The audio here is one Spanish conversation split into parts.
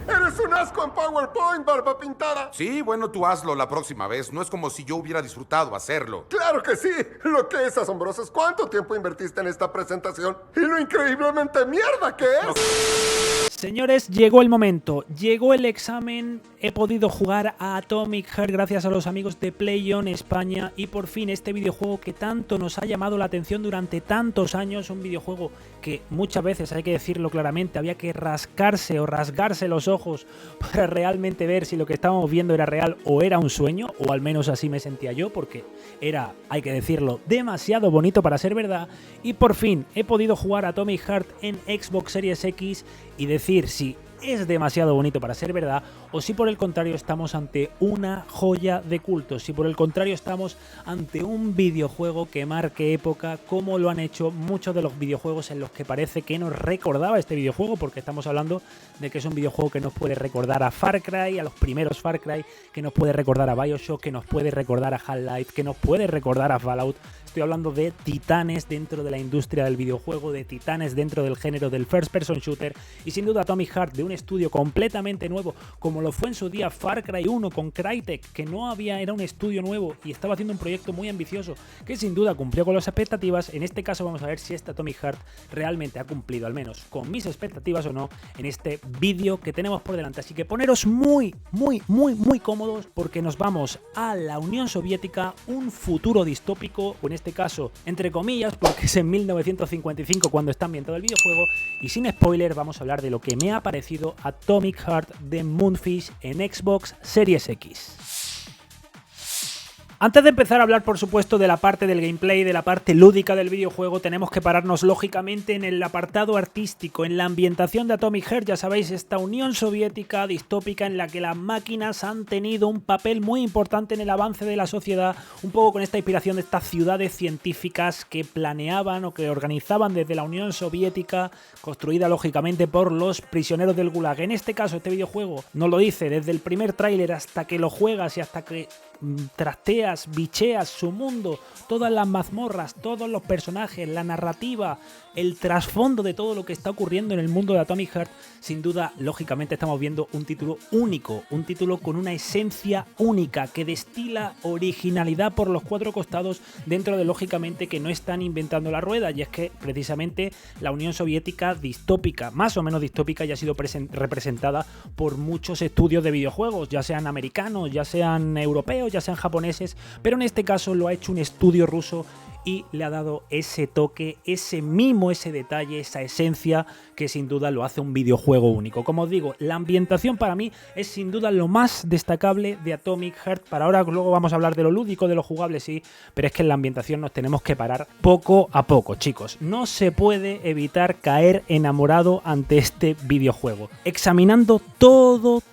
¡Eres un asco en PowerPoint, barba pintada! Sí, bueno, tú hazlo la próxima vez. No es como si yo hubiera disfrutado hacerlo. ¡Claro que sí! Lo que es asombroso es cuánto tiempo invertiste en esta presentación y lo increíblemente mierda que es. Señores, llegó el momento, llegó el examen, he podido jugar a Atomic Heart gracias a los amigos de PlayOn España y por fin este videojuego que tanto nos ha llamado la atención durante tantos años, un videojuego que muchas veces, hay que decirlo claramente, había que rascarse o rasgarse los ojos para realmente ver si lo que estábamos viendo era real o era un sueño, o al menos así me sentía yo, porque era, hay que decirlo, demasiado bonito para ser verdad, y por fin he podido jugar a Atomic Heart en Xbox Series X y decir si es demasiado bonito para ser verdad o si por el contrario estamos ante una joya de culto, si por el contrario estamos ante un videojuego que marque época como lo han hecho muchos de los videojuegos en los que parece que nos recordaba este videojuego, porque estamos hablando de que es un videojuego que nos puede recordar a Far Cry, a los primeros Far Cry, que nos puede recordar a BioShock, que nos puede recordar a Half-Life, que nos puede recordar a Fallout. Estoy hablando de titanes dentro de la industria del videojuego, de titanes dentro del género del first person shooter y sin duda Atomic Heart, de un estudio completamente nuevo como lo fue en su día Far Cry 1 con Crytek, que era un estudio nuevo y estaba haciendo un proyecto muy ambicioso que sin duda cumplió con las expectativas. En este caso vamos a ver si este Atomic Heart realmente ha cumplido, al menos con mis expectativas o no, en este vídeo que tenemos por delante. Así que poneros muy cómodos porque nos vamos a la Unión Soviética, un futuro distópico, o en este caso, entre comillas, porque es en 1955 cuando está ambientado el videojuego, y sin spoiler vamos a hablar de lo que me ha parecido Atomic Heart de Moonfish en Xbox Series X. Antes de empezar a hablar, por supuesto, de la parte del gameplay, de la parte lúdica del videojuego, tenemos que pararnos lógicamente en el apartado artístico, en la ambientación de Atomic Heart. Ya sabéis, esta Unión Soviética distópica en la que las máquinas han tenido un papel muy importante en el avance de la sociedad, un poco con esta inspiración de estas ciudades científicas que planeaban o que organizaban desde la Unión Soviética, construida lógicamente por los prisioneros del Gulag. En este caso, este videojuego nos lo dice desde el primer tráiler hasta que lo juegas y hasta que trasteas, bicheas su mundo, todas las mazmorras, todos los personajes, la narrativa, el trasfondo de todo lo que está ocurriendo en el mundo de Atomic Heart. Sin duda, lógicamente estamos viendo un título único, un título con una esencia única que destila originalidad por los cuatro costados, dentro de lógicamente que no están inventando la rueda, y es que precisamente la Unión Soviética distópica, más o menos distópica, ya ha sido representada por muchos estudios de videojuegos, ya sean americanos, ya sean europeos, ya sean japoneses, pero en este caso lo ha hecho un estudio ruso y le ha dado ese toque, ese mimo, ese detalle, esa esencia que sin duda lo hace un videojuego único. Como os digo, la ambientación para mí es sin duda lo más destacable de Atomic Heart. Para ahora, luego vamos a hablar de lo lúdico, de lo jugable, sí, pero es que en la ambientación nos tenemos que parar poco a poco, chicos. No se puede evitar caer enamorado ante este videojuego. Examinando todo,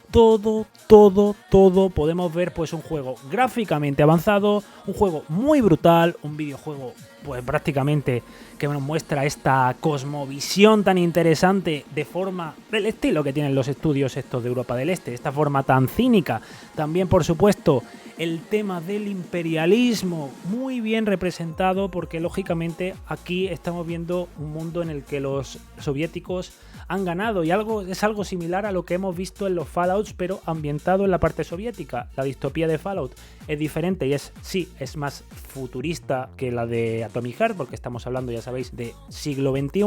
podemos ver pues un juego gráficamente avanzado, un juego muy brutal, un videojuego pues prácticamente que nos muestra esta cosmovisión tan interesante de forma del estilo que tienen los estudios estos de Europa del Este, esta forma tan cínica. También, por supuesto, el tema del imperialismo muy bien representado, porque lógicamente aquí estamos viendo un mundo en el que los soviéticos han ganado y es algo similar a lo que hemos visto en los Fallouts, pero ambientado en la parte soviética. La distopía de Fallout es diferente y es más futurista que la de Atomic Heart, porque estamos hablando, ya sabéis, de siglo XXI,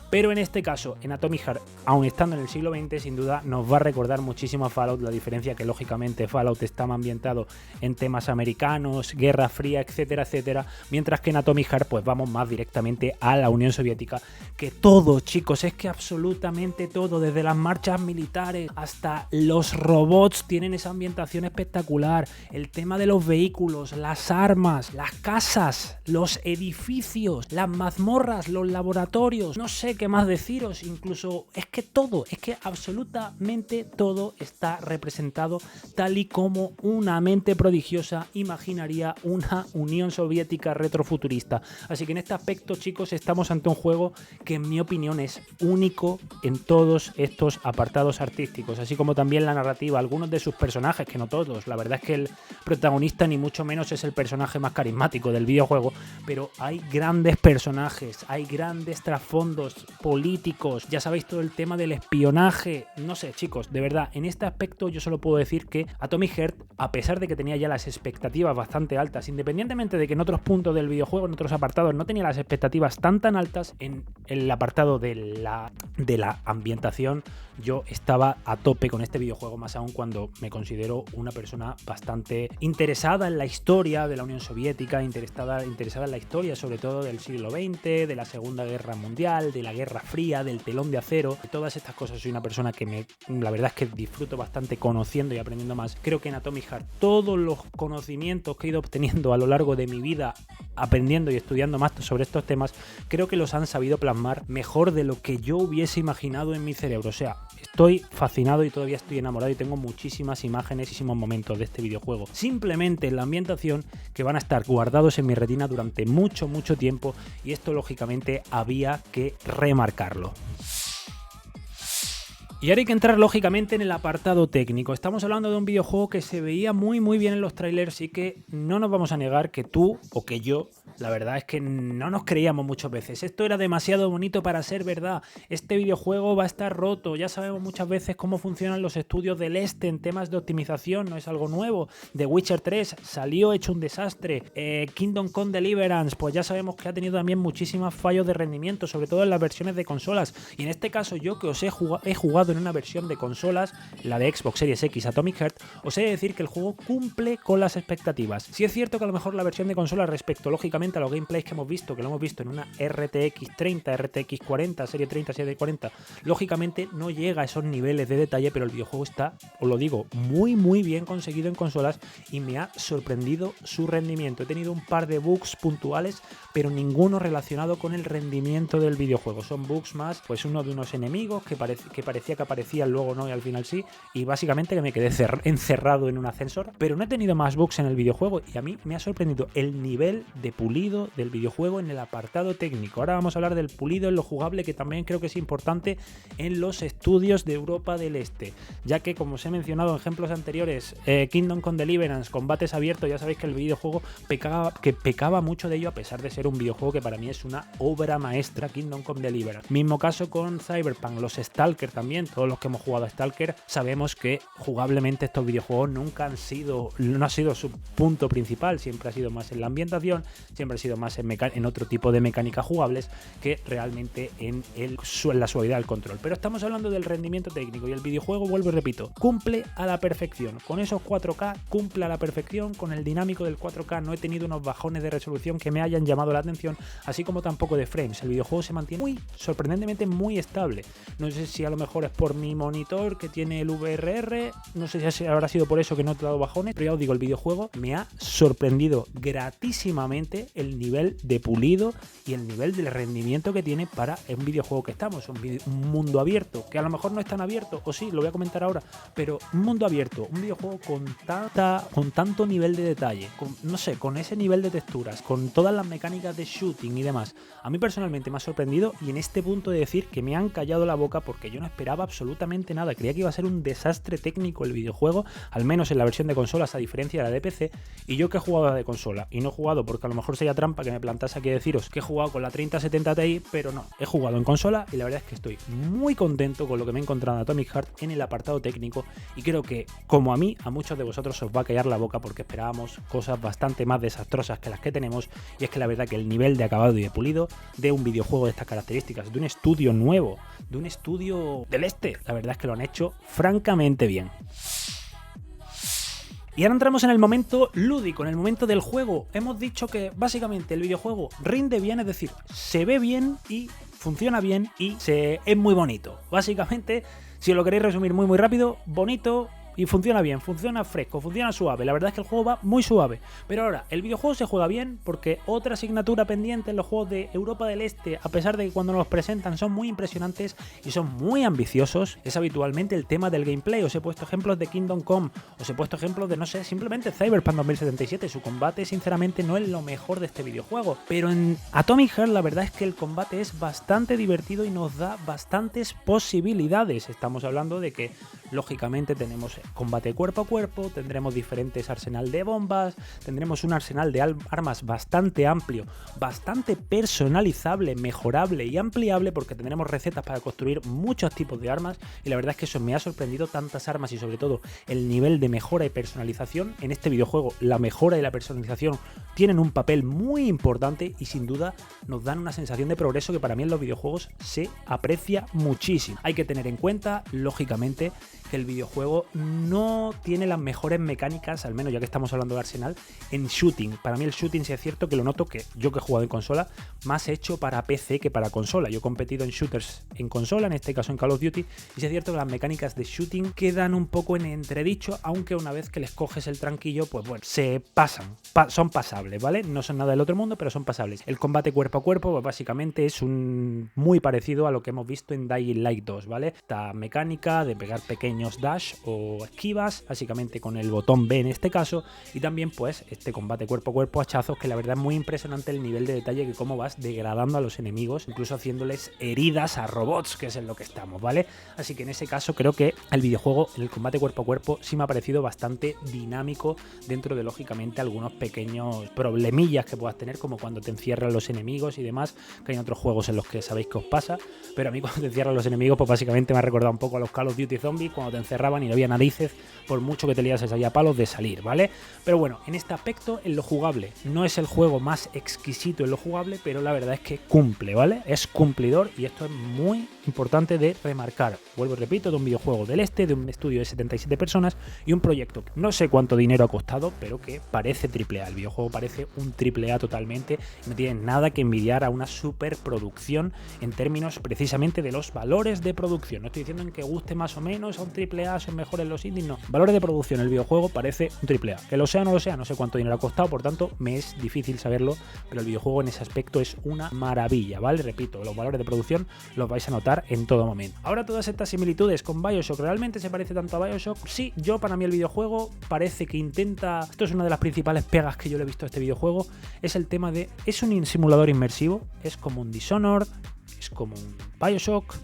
pero en este caso, en Atomic Heart, aun estando en el siglo XX, sin duda nos va a recordar muchísimo a Fallout, la diferencia que lógicamente Fallout está ambientado en temas americanos, Guerra Fría, etcétera, etcétera, mientras que en Atomic Heart pues vamos más directamente a la Unión Soviética, que todo, chicos, es que absolutamente todo, desde las marchas militares hasta los robots, tienen esa ambientación espectacular, el tema de los vehículos, las armas, las casas, los edificios, las mazmorras, los laboratorios, no sé qué más deciros, incluso es que todo, es que absolutamente todo está representado tal y como una mente prodigiosa imaginaría una Unión Soviética retrofuturista. Así que en este aspecto, chicos, estamos ante un juego que en mi opinión es único en todos estos apartados artísticos, así como también la narrativa, algunos de sus personajes, que no todos, la verdad es que el protagonista ni mucho menos es el personaje más carismático del videojuego, pero pero hay grandes personajes, hay grandes trasfondos políticos, ya sabéis todo el tema del espionaje, no sé chicos, de verdad, en este aspecto yo solo puedo decir que Atomic Heart, a pesar de que tenía ya las expectativas bastante altas, independientemente de que en otros puntos del videojuego, en otros apartados, no tenía las expectativas tan altas, en el apartado de la ambientación, yo estaba a tope con este videojuego, más aún cuando me considero una persona bastante interesada en la historia de la Unión Soviética, interesada en la historia sobre todo del siglo XX, de la Segunda Guerra Mundial, de la Guerra Fría, del telón de acero, de todas estas cosas. Soy una persona que la verdad es que disfruto bastante conociendo y aprendiendo más. Creo que en Atomic Heart todos los conocimientos que he ido obteniendo a lo largo de mi vida aprendiendo y estudiando más sobre estos temas, creo que los han sabido plasmar mejor de lo que yo hubiese imaginado en mi cerebro. O sea, estoy fascinado y todavía estoy enamorado y tengo muchísimas imágenes, muchísimos momentos de este videojuego, simplemente en la ambientación, que van a estar guardados en mi retina durante mucho tiempo, y esto lógicamente había que remarcarlo. Y ahora hay que entrar lógicamente en el apartado técnico. Estamos hablando de un videojuego que se veía muy bien en los trailers y que no nos vamos a negar que tú o que yo, la verdad es que no nos creíamos muchas veces. Esto era demasiado bonito para ser verdad. Este videojuego va a estar roto. Ya sabemos muchas veces cómo funcionan los estudios del este en temas de optimización. No es algo nuevo. The Witcher 3 salió hecho un desastre. Kingdom Come Deliverance, pues ya sabemos que ha tenido también muchísimos fallos de rendimiento, sobre todo en las versiones de consolas. Y en este caso yo, que os he jugado en una versión de consolas, la de Xbox Series X Atomic Heart, os he de decir que el juego cumple con las expectativas. Sí es cierto que a lo mejor la versión de consola, respecto lógicamente a los gameplays que hemos visto, que lo hemos visto en una RTX 30, RTX 40, serie 30, serie 40, lógicamente no llega a esos niveles de detalle, pero el videojuego está, os lo digo, muy bien conseguido en consolas y me ha sorprendido su rendimiento. He tenido un par de bugs puntuales, pero ninguno relacionado con el rendimiento del videojuego. Son bugs más, pues uno de unos enemigos que parecía que aparecían, luego no y al final sí, y básicamente que me quedé encerrado en un ascensor, pero no he tenido más bugs en el videojuego y a mí me ha sorprendido el nivel de pulido del videojuego en el apartado técnico. Ahora vamos a hablar del pulido en lo jugable, que también creo que es importante en los estudios de Europa del Este, ya que, como os he mencionado en ejemplos anteriores, Kingdom Come Deliverance, combates abiertos, ya sabéis que el videojuego pecaba mucho de ello, a pesar de ser un videojuego que para mí es una obra maestra, Kingdom Come Deliverance. Mismo caso con Cyberpunk, los Stalker también, todos los que hemos jugado a Stalker sabemos que jugablemente estos videojuegos no ha sido su punto principal, siempre ha sido más en la ambientación, siempre ha sido más en otro tipo de mecánicas jugables que realmente en la suavidad del control. Pero estamos hablando del rendimiento técnico y el videojuego, vuelvo y repito, cumple a la perfección. Con esos 4K cumple a la perfección, con el dinámico del 4K no he tenido unos bajones de resolución que me hayan llamado la atención, así como tampoco de frames. El videojuego se mantiene sorprendentemente muy estable. No sé si a lo mejor es por mi monitor que tiene el VRR, no sé si habrá sido por eso que no he dado bajones, pero ya os digo, el videojuego me ha sorprendido gratísimamente el nivel de pulido y el nivel de rendimiento que tiene para un videojuego que estamos, un mundo abierto, que a lo mejor no es tan abierto, o sí, lo voy a comentar ahora, pero un mundo abierto, un videojuego con tanto nivel de detalle, con ese nivel de texturas, con todas las mecánicas de shooting y demás. A mí personalmente me ha sorprendido, y en este punto de decir que me han callado la boca porque yo no esperaba absolutamente nada. Creía que iba a ser un desastre técnico el videojuego, al menos en la versión de consolas, a diferencia de la de PC, y yo que he jugado de consola, y no he jugado porque a lo mejor sería trampa que me plantase aquí deciros que he jugado con la 3070 Ti, pero no, he jugado en consola y la verdad es que estoy muy contento con lo que me he encontrado en Atomic Heart en el apartado técnico, y creo que, como a mí, a muchos de vosotros os va a callar la boca porque esperábamos cosas bastante más desastrosas que las que tenemos, y es que la verdad que el nivel de acabado y de pulido de un videojuego de estas características, de un estudio nuevo, de un estudio del este, la verdad es que lo han hecho francamente bien. Y ahora entramos en el momento lúdico, en el momento del juego. Hemos dicho que básicamente el videojuego rinde bien, es decir, se ve bien y funciona bien y es muy bonito. Básicamente, si os lo queréis resumir muy rápido, bonito y funciona bien, funciona fresco, funciona suave. La verdad es que el juego va muy suave. Pero ahora, el videojuego se juega bien porque otra asignatura pendiente en los juegos de Europa del Este, a pesar de que cuando nos los presentan son muy impresionantes y son muy ambiciosos, es habitualmente el tema del gameplay. Os he puesto ejemplos de Kingdom Come, os he puesto ejemplos de, no sé, simplemente Cyberpunk 2077. Su combate, sinceramente, no es lo mejor de este videojuego. Pero en Atomic Heart la verdad es que el combate es bastante divertido y nos da bastantes posibilidades. Estamos hablando de que, lógicamente, tenemos combate cuerpo a cuerpo, tendremos diferentes arsenal de bombas, tendremos un arsenal de armas bastante amplio, bastante personalizable, mejorable y ampliable, porque tendremos recetas para construir muchos tipos de armas, y la verdad es que eso me ha sorprendido, tantas armas y sobre todo el nivel de mejora y personalización en este videojuego. La mejora y la personalización tienen un papel muy importante y sin duda nos dan una sensación de progreso que para mí en los videojuegos se aprecia muchísimo. Hay que tener en cuenta, lógicamente, que el videojuego no tiene las mejores mecánicas, al menos ya que estamos hablando de arsenal, en shooting. Para mí el shooting, sí es cierto que lo noto, que yo que he jugado en consola, más hecho para PC que para consola. Yo he competido en shooters en consola, en este caso en Call of Duty, y sí es cierto que las mecánicas de shooting quedan un poco en entredicho, aunque una vez que les coges el tranquillo, pues bueno, se pasan, son pasables, ¿vale? No son nada del otro mundo, pero son pasables. El combate cuerpo a cuerpo, pues básicamente es muy parecido a lo que hemos visto en Dying Light 2, ¿vale? Esta mecánica de pegar pequeños dash o esquivas, básicamente con el botón B en este caso, y también pues este combate cuerpo a cuerpo, hachazos, que la verdad es muy impresionante el nivel de detalle, que cómo vas degradando a los enemigos, incluso haciéndoles heridas a robots, que es en lo que estamos, ¿vale? Así que en ese caso creo que el videojuego, en el combate cuerpo a cuerpo, sí me ha parecido bastante dinámico, dentro de lógicamente algunos pequeños problemillas que puedas tener, como cuando te encierran los enemigos y demás, que hay otros juegos en los que sabéis que os pasa, pero a mí cuando te encierran los enemigos, pues básicamente me ha recordado un poco a los Call of Duty Zombies, cuando te encerraban y no había narices, por mucho que te liases allá a palos, de salir, ¿vale? Pero bueno, en este aspecto, en lo jugable, no es el juego más exquisito en lo jugable, pero la verdad es que cumple, ¿vale? Es cumplidor, y esto es muy importante de remarcar. Vuelvo y repito, de un videojuego del este, de un estudio de 77 personas y un proyecto que no sé cuánto dinero ha costado, pero que parece AAA. El videojuego parece un AAA totalmente, y no tiene nada que envidiar a una superproducción en términos precisamente de los valores de producción. No estoy diciendo en que guste más o menos a un AAA, son mejores los indies, no. Valores de producción, el videojuego parece un AAA. Que lo sea o no lo sea, no sé cuánto dinero ha costado, por tanto me es difícil saberlo, pero el videojuego en ese aspecto es una maravilla, ¿vale? Repito, los valores de producción los vais a notar en todo momento. Ahora, todas estas similitudes con BioShock, ¿realmente se parece tanto a BioShock? Sí, para mí el videojuego parece que intenta, esto es una de las principales pegas que yo le he visto a este videojuego, es el tema de, es un simulador inmersivo, es como un Dishonored, es como un BioShock,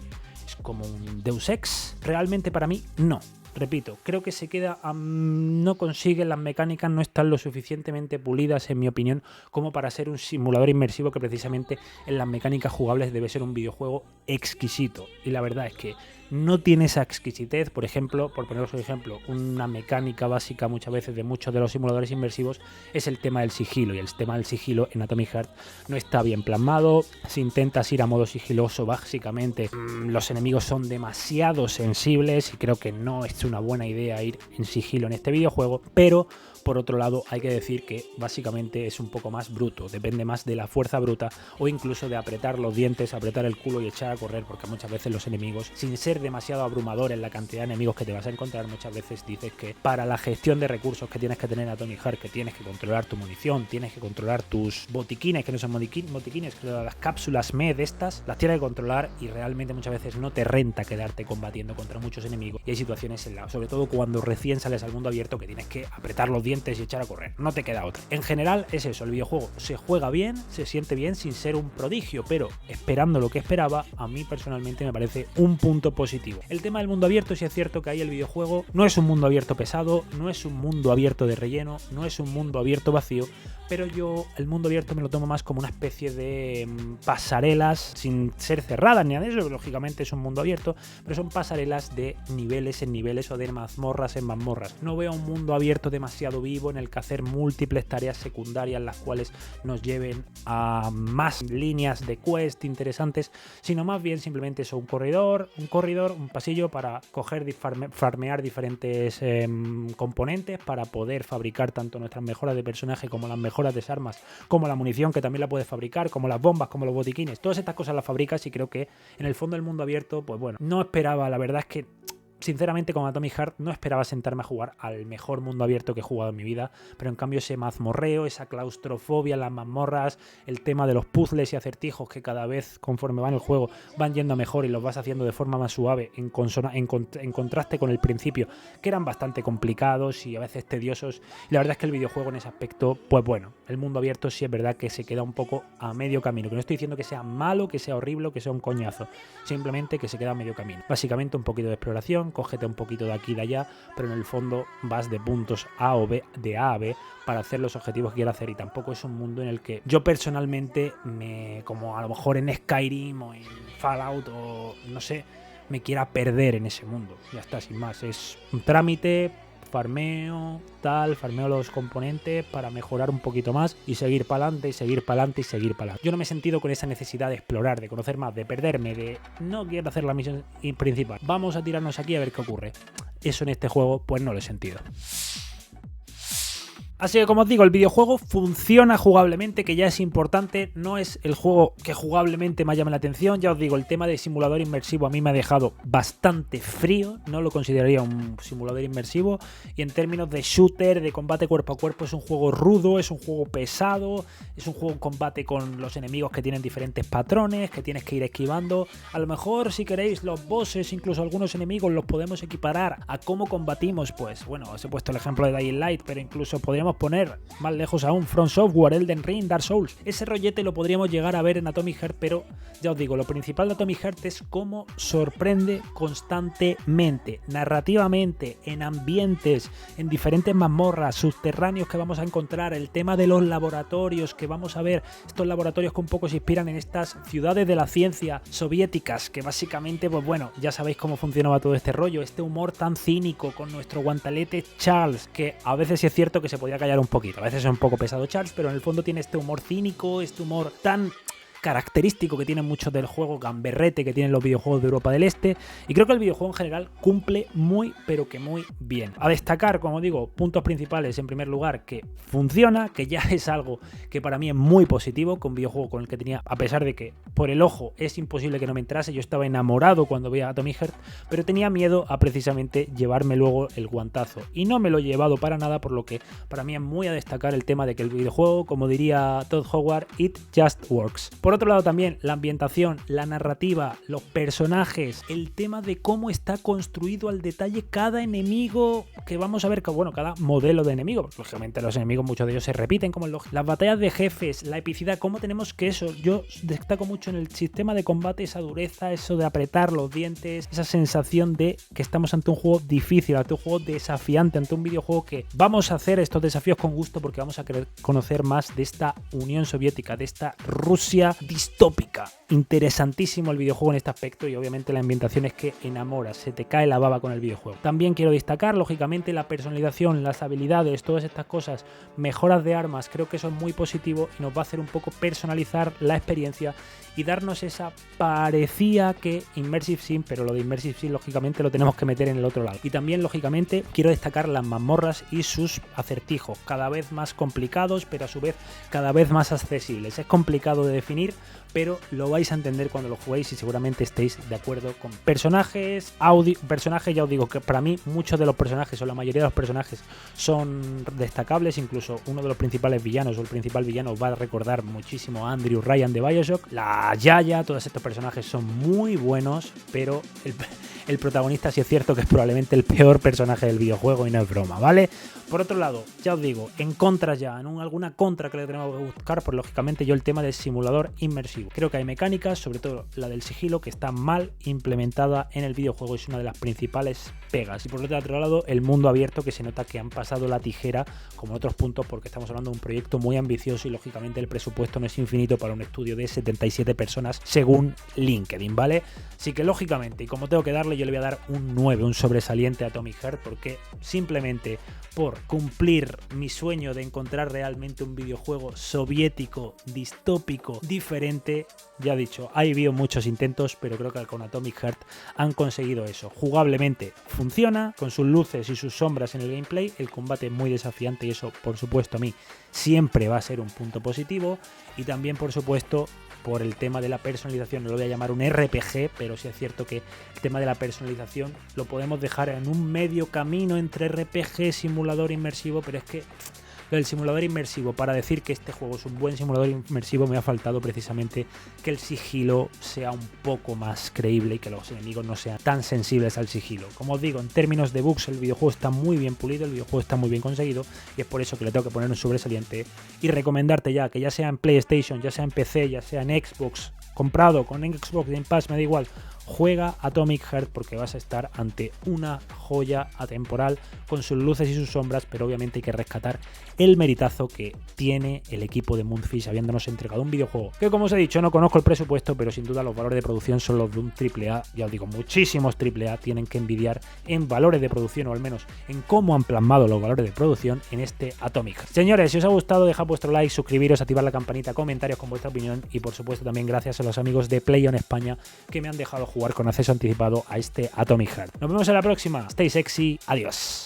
es como un Deus Ex. Realmente para mí no. Repito, creo que se queda, no consigue, las mecánicas no están lo suficientemente pulidas, en mi opinión, como para ser un simulador inmersivo, que precisamente en las mecánicas jugables debe ser un videojuego exquisito. Y la verdad es que no tiene esa exquisitez. Por ejemplo, por poneros un ejemplo, una mecánica básica muchas veces de muchos de los simuladores inmersivos es el tema del sigilo, y el tema del sigilo en Atomic Heart no está bien plasmado. Si intentas ir a modo sigiloso, básicamente los enemigos son demasiado sensibles, y creo que no es una buena idea ir en sigilo en este videojuego, pero por otro lado hay que decir que básicamente es un poco más bruto, depende más de la fuerza bruta, o incluso de apretar los dientes, apretar el culo y echar a correr, porque muchas veces los enemigos, sin ser demasiado abrumadores la cantidad de enemigos que te vas a encontrar, muchas veces dices que para la gestión de recursos que tienes que tener en Atomic Heart, que tienes que controlar tu munición, tienes que controlar tus botiquines, que no son botiquines, que las cápsulas med estas, las tienes que controlar, y realmente muchas veces no te renta quedarte combatiendo contra muchos enemigos, y hay situaciones sobre todo cuando recién sales al mundo abierto, que tienes que apretar los dientes y echar a correr, no te queda otra. En general es eso, el videojuego se juega bien, se siente bien sin ser un prodigio, pero esperando lo que esperaba, a mí personalmente me parece un punto positivo. El tema del mundo abierto, sí es cierto que ahí el videojuego no es un mundo abierto pesado, no es un mundo abierto de relleno, no es un mundo abierto vacío, pero yo el mundo abierto me lo tomo más como una especie de pasarelas, sin ser cerradas ni nada de eso, lógicamente es un mundo abierto, pero son pasarelas de niveles en niveles o de mazmorras en mazmorras. No veo un mundo abierto demasiado vivo en el que hacer múltiples tareas secundarias las cuales nos lleven a más líneas de quest interesantes, sino más bien simplemente eso, un corredor, un pasillo para coger y farmear diferentes componentes para poder fabricar tanto nuestras mejoras de personaje como las mejoras de armas, como la munición, que también la puedes fabricar, como las bombas, como los botiquines. Todas estas cosas las fabricas, y creo que en el fondo del mundo abierto, pues bueno, no esperaba, la verdad es que sinceramente con Atomic Heart no esperaba sentarme a jugar al mejor mundo abierto que he jugado en mi vida, pero en cambio ese mazmorreo, esa claustrofobia, las mazmorras, el tema de los puzzles y acertijos que cada vez conforme va en el juego van yendo mejor y los vas haciendo de forma más suave en contraste con el principio, que eran bastante complicados y a veces tediosos, y la verdad es que el videojuego en ese aspecto, pues bueno, el mundo abierto sí es verdad que se queda un poco a medio camino, que no estoy diciendo que sea malo, que sea horrible, que sea un coñazo, simplemente que se queda a medio camino. Básicamente un poquito de exploración, misión, cógete un poquito de aquí y de allá, pero en el fondo vas de puntos A o B, de A a B, para hacer los objetivos que quiero hacer, y tampoco es un mundo en el que yo personalmente, como a lo mejor en Skyrim o en Fallout o no sé, me quiera perder en ese mundo. Ya está, sin más, es un trámite, farmeo los componentes para mejorar un poquito más y seguir para adelante y seguir para adelante y seguir para adelante. Yo no me he sentido con esa necesidad de explorar, de conocer más, de perderme, de no quiero hacer la misión principal, vamos a tirarnos aquí a ver qué ocurre. Eso en este juego pues no lo he sentido. Así que, como os digo, el videojuego funciona jugablemente, que ya es importante. No es el juego que jugablemente me llame la atención. Ya os digo, el tema de simulador inmersivo a mí me ha dejado bastante frío. No lo consideraría un simulador inmersivo. Y en términos de shooter, de combate cuerpo a cuerpo, es un juego rudo, es un juego pesado, es un juego en combate con los enemigos que tienen diferentes patrones, que tienes que ir esquivando. A lo mejor, si queréis, los bosses, incluso algunos enemigos, los podemos equiparar a cómo combatimos. Pues bueno, os he puesto el ejemplo de Dying Light, pero incluso podríamos poner más lejos aún From Software, Elden Ring, Dark Souls. Ese rollete lo podríamos llegar a ver en Atomic Heart, pero ya os digo, lo principal de Atomic Heart es cómo sorprende constantemente, narrativamente, en ambientes, en diferentes mazmorras, subterráneos que vamos a encontrar, el tema de los laboratorios que vamos a ver, estos laboratorios que un poco se inspiran en estas ciudades de la ciencia soviéticas, que básicamente, pues bueno, ya sabéis cómo funcionaba todo este rollo, este humor tan cínico con nuestro guantalete Charles, que a veces sí es cierto que se podía callar un poquito, a veces es un poco pesado Charles, pero en el fondo tiene este humor cínico, este humor tan característico que tienen muchos del juego, gamberrete que tienen los videojuegos de Europa del Este, y creo que el videojuego en general cumple muy pero que muy bien. A destacar, como digo, puntos principales: en primer lugar, que funciona, que ya es algo que para mí es muy positivo, con un videojuego con el que tenía, a pesar de que por el ojo es imposible que no me entrase, yo estaba enamorado cuando veía Atomic Heart, pero tenía miedo a precisamente llevarme luego el guantazo, y no me lo he llevado para nada, por lo que para mí es muy a destacar el tema de que el videojuego, como diría Todd Howard, it just works. Por otro lado, también la ambientación, la narrativa, los personajes, el tema de cómo está construido al detalle cada enemigo que vamos a ver, que bueno, cada modelo de enemigo, porque lógicamente los enemigos, muchos de ellos se repiten, como las batallas de jefes, la epicidad, cómo tenemos que eso, yo destaco mucho en el sistema de combate esa dureza, eso de apretar los dientes, esa sensación de que estamos ante un juego difícil, ante un juego desafiante, ante un videojuego que vamos a hacer estos desafíos con gusto porque vamos a querer conocer más de esta Unión Soviética, de esta Rusia distópica. Interesantísimo el videojuego en este aspecto, y obviamente la ambientación es que enamora, se te cae la baba con el videojuego. También quiero destacar, lógicamente, la personalización, las habilidades, todas estas cosas, mejoras de armas, creo que eso es muy positivo y nos va a hacer un poco personalizar la experiencia y darnos esa parecía que Immersive Sim, pero lo de Immersive Sim lógicamente lo tenemos que meter en el otro lado. Y también lógicamente quiero destacar las mazmorras y sus acertijos, cada vez más complicados, pero a su vez cada vez más accesibles. Es complicado de definir, pero lo vais a entender cuando lo juguéis y seguramente estéis de acuerdo con personajes, ya os digo que para mí muchos de los personajes o la mayoría de los personajes son destacables, incluso uno de los principales villanos o el principal villano va a recordar muchísimo a Andrew Ryan de BioShock, la Yaya, todos estos personajes son muy buenos, pero el protagonista sí es cierto que es probablemente el peor personaje del videojuego y no es broma, ¿vale? Por otro lado, ya os digo, en contra ya, en alguna contra que le tenemos que buscar, pues lógicamente yo el tema del simulador inmersivo. Creo que hay mecánicas, sobre todo la del sigilo, que está mal implementada en el videojuego, es una de las principales pegas. Y por otro lado, el mundo abierto, que se nota que han pasado la tijera como otros puntos, porque estamos hablando de un proyecto muy ambicioso y lógicamente el presupuesto no es infinito para un estudio de 77 personas según LinkedIn, ¿vale? Así que lógicamente, y como tengo que darle, yo le voy a dar un 9, un sobresaliente a Atomic Heart, porque simplemente por cumplir mi sueño de encontrar realmente un videojuego soviético, distópico, diferente, ya he dicho, ha habido muchos intentos, pero creo que con Atomic Heart han conseguido eso. Jugablemente funciona, con sus luces y sus sombras en el gameplay, el combate es muy desafiante y eso, por supuesto, a mí siempre va a ser un punto positivo, y también, por supuesto, por el tema de la personalización. No lo voy a llamar un RPG, pero sí es cierto que el tema de la personalización lo podemos dejar en un medio camino entre RPG, simulador inmersivo, pero es que lo del simulador inmersivo, para decir que este juego es un buen simulador inmersivo, me ha faltado precisamente que el sigilo sea un poco más creíble y que los enemigos no sean tan sensibles al sigilo. Como os digo, en términos de bugs, el videojuego está muy bien pulido, el videojuego está muy bien conseguido, y es por eso que le tengo que poner un sobresaliente y recomendarte ya, que ya sea en PlayStation, ya sea en PC, ya sea en Xbox, comprado con Xbox Game Pass, me da igual, juega Atomic Heart porque vas a estar ante una joya atemporal con sus luces y sus sombras, pero obviamente hay que rescatar el meritazo que tiene el equipo de Moonfish habiéndonos entregado un videojuego que, como os he dicho, no conozco el presupuesto, pero sin duda los valores de producción son los de un AAA. Ya os digo, muchísimos AAA tienen que envidiar en valores de producción, o al menos en cómo han plasmado los valores de producción en este Atomic Heart. Señores, si os ha gustado, dejad vuestro like, suscribiros, activar la campanita, comentarios con vuestra opinión y por supuesto también gracias a los amigos de PlayOn España que me han dejado jugar con acceso anticipado a este Atomic Heart. Nos vemos en la próxima. Stay sexy. Adiós.